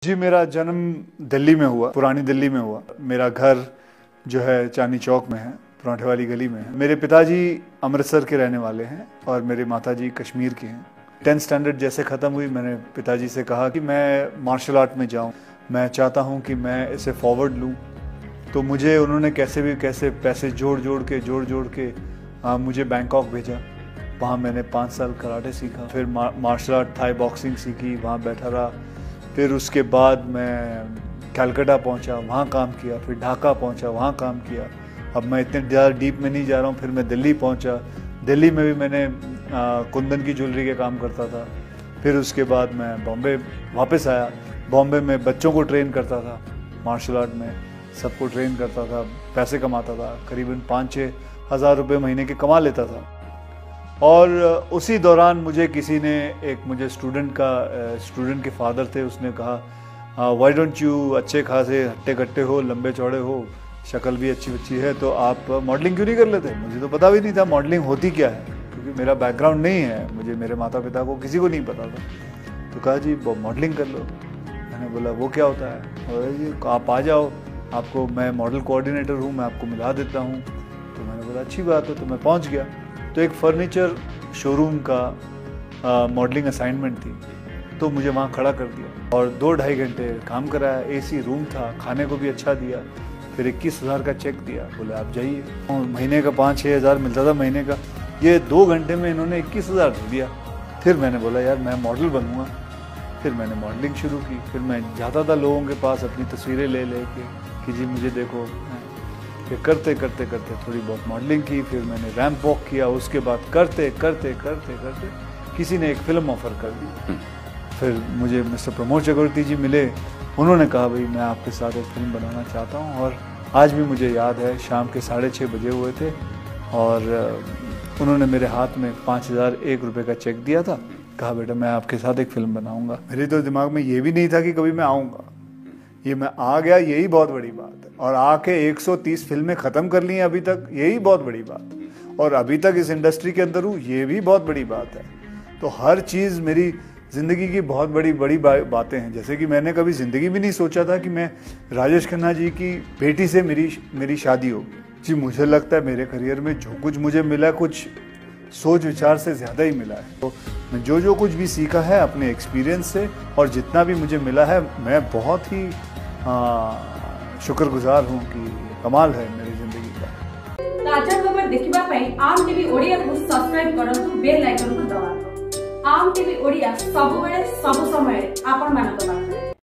जी, मेरा जन्म दिल्ली में हुआ, पुरानी दिल्ली में हुआ। मेरा घर जो है चांदनी चौक में है, परांठे वाली गली में है। मेरे पिताजी अमृतसर के रहने वाले हैं और मेरी माताजी कश्मीर की हैं। 10th स्टैंडर्ड जैसे ख़त्म हुई, मैंने पिताजी से कहा कि मैं मार्शल आर्ट में जाऊं, मैं चाहता हूं कि मैं इसे फॉरवर्ड लूं। तो मुझे उन्होंने कैसे पैसे जोड़ जोड़ के मुझे बैंकॉक भेजा। वहाँ मैंने 5 साल कराटे सीखा, फिर मार्शल आर्ट थाई बॉक्सिंग सीखी, वहाँ बैठा रहा। फिर उसके बाद मैं कलकत्ता पहुंचा, वहाँ काम किया, फिर ढाका पहुंचा, वहाँ काम किया। अब मैं इतने ज़्यादा डीप में नहीं जा रहा हूँ। फिर मैं दिल्ली पहुंचा, दिल्ली में भी मैंने कुंदन की ज्वेलरी के काम करता था। फिर उसके बाद मैं बॉम्बे वापस आया। बॉम्बे में बच्चों को ट्रेन करता था, मार्शल आर्ट में सबको ट्रेन करता था, पैसे कमाता था, करीबन 5-6 हज़ार रुपये महीने के कमा लेता था। और उसी दौरान मुझे किसी ने मुझे स्टूडेंट के फादर थे, उसने कहा व्हाई डोंट यू, अच्छे खासे हट्टे कट्टे हो, लंबे चौड़े हो, शक्ल भी अच्छी है, तो आप मॉडलिंग क्यों नहीं कर लेते। मुझे तो पता भी नहीं था मॉडलिंग होती क्या है, क्योंकि मेरा बैकग्राउंड नहीं है, मुझे मेरे माता पिता को किसी को नहीं पता था। तो कहा जी मॉडलिंग कर लो। मैंने बोला वो क्या होता है। और जी आप आ जाओ, आपको मैं मॉडल कोऑर्डिनेटर हूँ, मैं आपको मिला देता हूँ। तो मैंने बोला अच्छी बात है। तो मैं पहुँच गया। तो एक फर्नीचर शोरूम का मॉडलिंग असाइनमेंट थी, तो मुझे वहाँ खड़ा कर दिया और 2-2.5 घंटे काम कराया। एसी रूम था, खाने को भी अच्छा दिया। फिर 21,000 का चेक दिया, बोले आप जाइए। महीने का 5-6 हज़ार मिलता था महीने का, ये 2 घंटे में इन्होंने 21,000 दे दिया। फिर मैंने बोला यार मैं मॉडल बनूँगा। फिर मैंने मॉडलिंग शुरू की। फिर मैं जाता था लोगों के पास अपनी तस्वीरें ले के कि जी मुझे देखो। फिर करते थोड़ी बहुत मॉडलिंग की। फिर मैंने रैंप वॉक किया। उसके बाद करते किसी ने एक फिल्म ऑफर कर दी। फिर मुझे मिस्टर प्रमोद चक्रवर्ती जी मिले, उन्होंने कहा भाई मैं आपके साथ एक फिल्म बनाना चाहता हूँ। और आज भी मुझे याद है, शाम के 6:30 बजे हुए थे और उन्होंने मेरे हाथ में 5,001 रुपये का चेक दिया था। कहा बेटा मैं आपके साथ एक फिल्म बनाऊँगा। मेरे तो दिमाग में ये भी नहीं था कि कभी मैं आऊँगा। ये मैं आ गया, यही बहुत बड़ी बात है। और आके 130 फिल्में ख़त्म कर ली हैं अभी तक, यही बहुत बड़ी बात है। और अभी तक इस इंडस्ट्री के अंदर हूँ, ये भी बहुत बड़ी बात है। तो हर चीज़ मेरी ज़िंदगी की बहुत बड़ी बातें हैं। जैसे कि मैंने कभी ज़िंदगी में नहीं सोचा था कि मैं राजेश खन्ना जी की बेटी से मेरी शादी होगी। जी मुझे लगता है मेरे करियर में जो कुछ मुझे मिला, कुछ सोच विचार से ज़्यादा ही मिला है। तो मैं जो कुछ भी सीखा है अपने एक्सपीरियंस से, और जितना भी मुझे मिला है, मैं बहुत ही शुक्रगुजार हूँ कि कमाल है मेरी जिंदगी का। ताजा खबर देखिबा पई आम टीवी ओडिया को सब्सक्राइब करंतु, बेल आइकन को दबाओ। आम टीवी ओडिया सब बेले सब समय आपण मानक